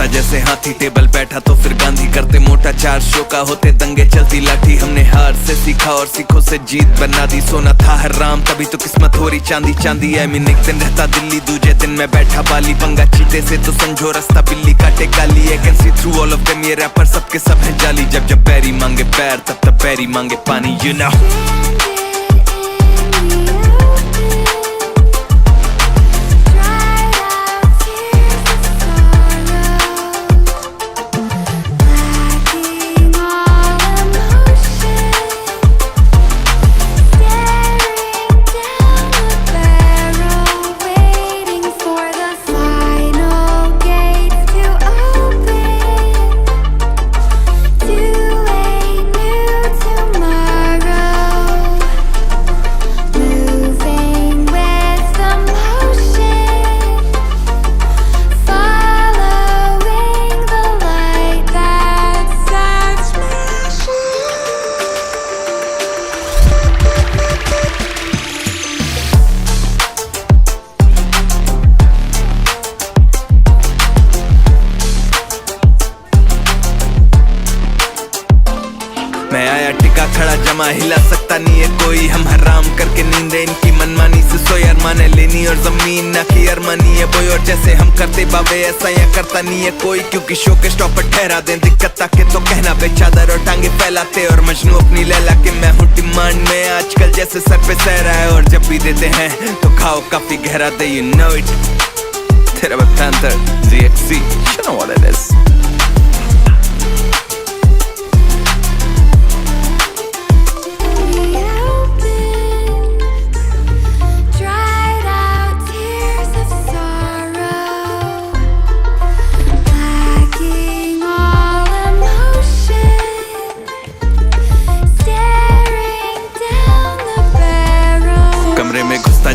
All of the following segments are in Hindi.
जैसे हाथी टेबल बैठा तो फिर गांधी करते मोटा, 4 शो का होते दंगे चलती लाठी। हमने हार से सीखा और सीखों से जीत बना दी, सोना था हराम तभी तो किस्मत हो रही चांदी चांदी। एक दिन रहता दिल्ली, दूजे दिन मैं बैठा बाली, पंगा चीते से तो समझो रास्ता बिल्ली काटे काली। I can see through all of them, ये रैपर सबके सब हैं जाली। जब जब बैरी मांगे पैर तब तब बैरी मांगे पानी, you know। मैं आया टिका खड़ा जमा, हिला सकता नहीं है कोई। हम हराम करके नींदे इनकी मनमानी से सोए, अरमाने लेनी और जमीन ना की अरमानी है बोई। और जैसे हम करते बाबे ऐसा या करता नहीं है कोई, क्योंकि शो के स्टॉप पर ठहरा दें दिक्कत ताके तो कहना बेचादर और टांगे फैलाते। और मजनू अपनी लैला के मैं हूँ डिमांड में, आजकल जैसे सर पे सहरा है। और जब भी देते हैं तो खाओ काफी गहरा दे, you know it। तेरा panther ZXC, you know what it is।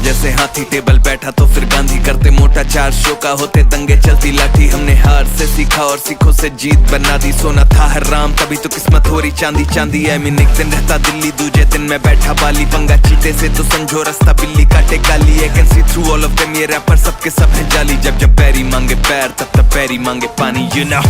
जैसे हाथी टेबल बैठा तो फिर गांधी करते मोटा, 4 शो का होते दंगे चलती लाठी। हमने हार से सीखा और सीखों से जीत बना दी, सोना था हराम तभी तो किस्मत हो रही चांदी चांदी। एक दिन रहता दिल्ली, दूजे दिन मैं बैठा बाली, पंगा चीते से तो समझो रास्ता बिल्ली काटे काली। I can see through all of them, ये रैपर सबके सब हैं जाली। जब जब बैरी मांगे पैर तब तब बैरी मांगे पानी, you know।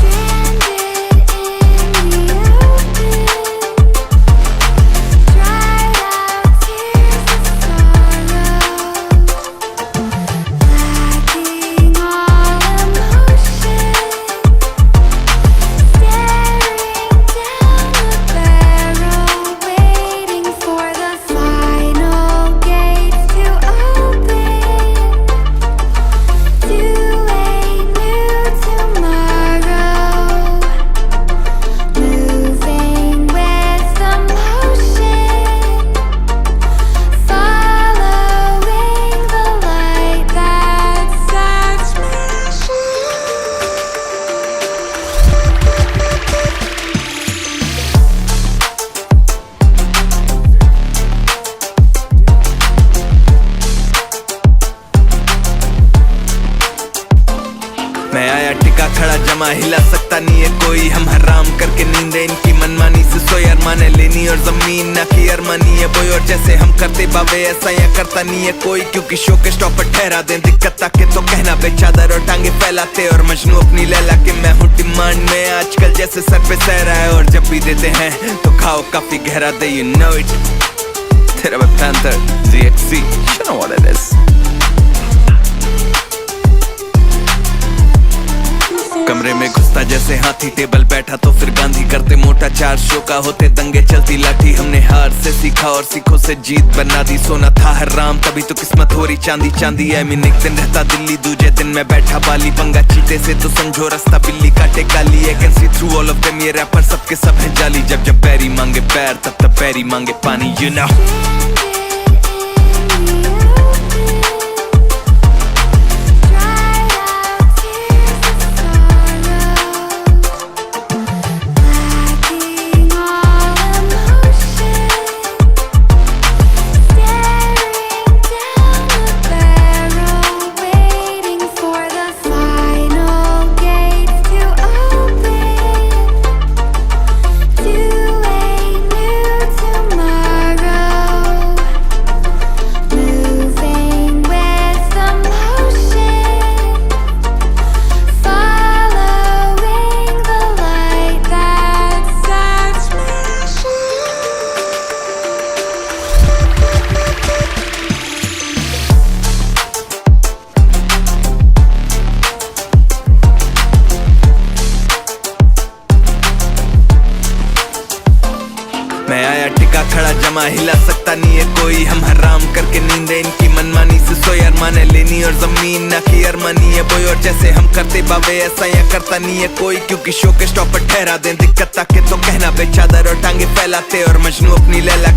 मैं आया टिका खड़ा जमा, हिला सकता नहीं है कोई। हम हराम करके नींदे इनकी मनमानी से सोए, अरमाने लेनी और जमीन ना की अरमानी है बोई। और जैसे हम करते बाबे ऐसा या करता नहीं है कोई, क्योंकि शो के स्टॉप पर ठहरा दें दिक्कत ताके तो कहना बेचादर और टांगे फैलाते। और मजनू अपनी लैला के मैं हूँ डिमांड में, आजकल जैसे सर पे सहरा है। और जब भी देते हैं तो खाओ काफी गहरा दे, you know it। तेरा panther ZXC, you know what it is। कमरे में घुसता जैसे हाथी टेबल बैठा तो फिर गांधी करते मोटा, 4 शो का होते दंगे चलती लाठी। हमने हार से सीखा और सीखों से जीत बना दी, सोना था हराम तभी तो किस्मत हो रही चांदी चांदी। एक दिन रहता दिल्ली, दूजे दिन मैं बैठा बाली, पंगा चीते से तो समझो रास्ता बिल्ली काटे काली। I can see through all of them, ये रैपर सबके सब हैं जाली। जब जब बैरी मांगे पैर तब तब बैरी मांगे पानी, you know। हिला सकता नहीं है कोई। हम हराम करके नींदे इनकी मनमानी से सोए, अरमाने लेनी और जमीन ना की अरमानी है बोई। और जैसे हम करते बावे ऐसा या करता नहीं है कोई, क्योंकि शो के स्टॉप पर ठहरा दें दिक्कत ताकि तो कहना बे चादर और टांगे फैलाते और मजनू अपनी लैला